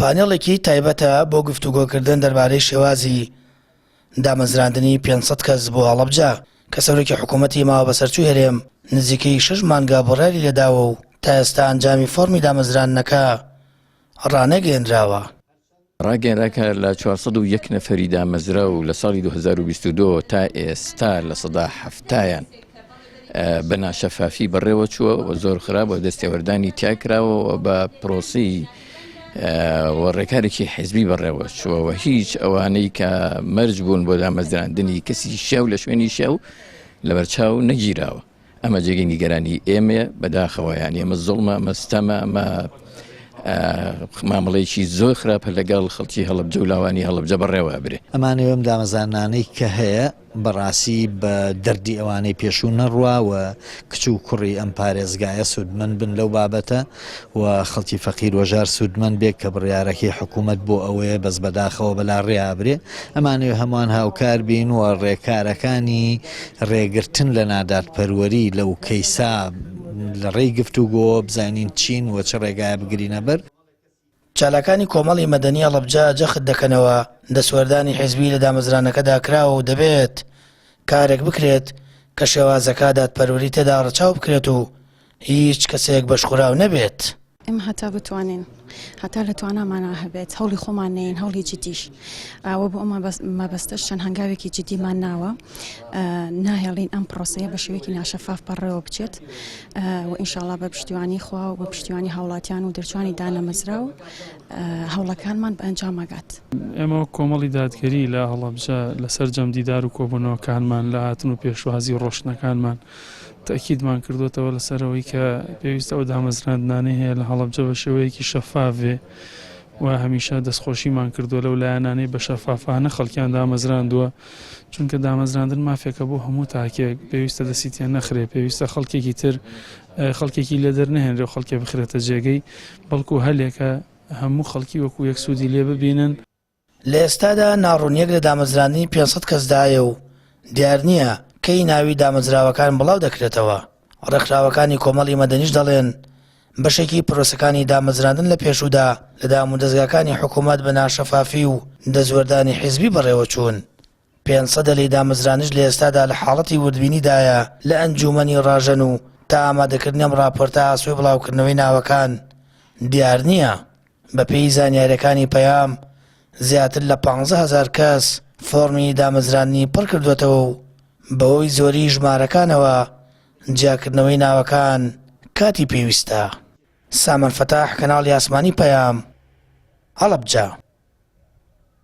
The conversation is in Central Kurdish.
پانێڵێکی تایبەتە بۆ گفتوگۆکردن دەربارەی شێوازی دامەزراندنی 500 کەس بۆ هەڵەبجە کە سەرۆکی حکوومەتی ماوە بەسەرچووی هەرێم نزیکەی 6 مانگە بڕیاری لێداوە و تا ئێستا ئەنجامی فۆرمی دامەزراندنەکە ڕانەگەێنراوە. ڕاگەیەنراکە لە 401 نەفەری دامەزرا و لە ساڵی 2022 تا ئێستا لە 170یان بە ناشەفافی بەڕێوە چووە و زۆر خراپ و دەستێوەردانی تیاکراوە بە پرۆسی و ڕێکارێکی حیزبی بەڕێوە چووە و هیچ ئەوانەی کە مەرج بوون بۆ دامەزراندنی کەسی شێو لە شوێنی شێو لەبەرچاو نەگیراوە. ئەمە جێگەی نیگەرانی ئێمە بەداخەوە، یان ئێمە زوڵمە، ئەمە ستەمە، ئەمە مامەڵەیەکی زۆر خراپە لەگەڵ خەڵکی هەڵەبجە و لاوانی هەڵەبجە بەڕێوە برێ. ئەمانەوەم دامەزانانەی کە هەیە بەڕاستی بە دەردی ئەوانەی پێشوو نەڕوا و کچ و کوڕی ئەم پارێزگایە سوودمەند بن لەو بابەتە و خەڵکی فەقیر وەژار سوودمەند بێت کە بڕیارەکەی حکوومەت بۆ ئەوەیە بەس بەداخەوە بەلا ڕێابرێ. ئەمانەوە هەمووان هاوکار بین و ڕێکارەکانی ڕێگرتن لە نادارپەروەری لەو کەیسا لە ڕێی گفتوگۆ بزانین چین و چ ڕێگایە بگرینە بەر. چالاکانی کۆمەڵی مەدەنی هەڵەبجە جەخت دەکەنەوە دەسوەردانی حیزبی لە دامەزرانەکەدا کراوە و دەبێت کارێک بکرێت کە شێوازەکە دادپەروەری تێدا ڕەچاو بکرێت و هیچ کەسێک بەشخوراو نەبێت. ئێمە هەتا بتوانین هەتا لە توانامانە هەبێت هەوڵی خۆمان نین هەوڵی جدیش ئەوە بۆ ئەمە مەبەستەش چەند هەنگاوێکی جدیمان ناوە ناهێڵین ئەم پرۆسەیە بە شێوەیەکی ناشەفاف بەڕێوە بچێت و ئینشاڵڵا بە پشتیوانی خوا و بە پشتیوانی هاوڵاتیان و دەرچوانی دانەمەزرا و هەوڵەکانمان بە ئەنجامەگات. ئێمە کۆمەڵی دادگەری لە هەڵەبجە لەسەر جەمدیدار و کۆبوونەوەکانمان لە هاتن و پێشوازی ڕۆشنەکانمان تاکیدمان کردوتەوە لەسەرەوەی کە پێویستە ئەو دامەزراندنانەی هەیە لە هەڵەبجە بە شێوەیەکی شەفافێ و هەمیشە دەستخۆشیمان کردووە لەو لایەنانەی بە شەفافانە خەڵکیان دامەزراندووە، چونکە دامەزراندن مافێکە بۆ هەموو تاکێک پێویستە دەسیتیان نەخرێ، پێویستە خەڵکێکی تر خەڵکێکی لێدەر نەهێنرێ و خەڵکێ بخرێتە جێگەی بەڵکو هەلێکە هەموو خەڵکی وەکو یەک سوودی لێ ببینن. لە ئێستادا ناڕوونیەک لە دامەزراندنی 500 کەسدایە و دیار نییە کەی ناوی دامەزراوەکان بڵاو دەکرێتەوە. ڕێکخراوەکانی کۆمەڵی مەدەنیش دەڵێن بەشێکی پرۆسەکانی دامەزراندن لە پێشوودا لە دام و دەستگاکانی حکوومەت بە ناشەفافی و دەزوەردانی حیزبی بەڕێوە چوون. 500 لەی دامەزرانش لە ئێستادا لە حاڵەتی وردبینیدایە لە ئەنجومەنی ڕاژەن و تا ئامادەکردنی ئەم ڕاپۆرتە ئاسوی بڵاوکردنەوەی ناوەکان دیار نییە. بە پێی زانیاریەکانی پەیام زیاتر لە 15,000 کەس فۆرمی دامەزرانی پڕ کردوێتەوە و بەهۆی زۆری ژمارەکانەوە جیاکردنەوەی ناوەکان کاتی پێویستە. سامان فەتاح، کەناڵی ئاسمانی پەیام، هەڵەبجە.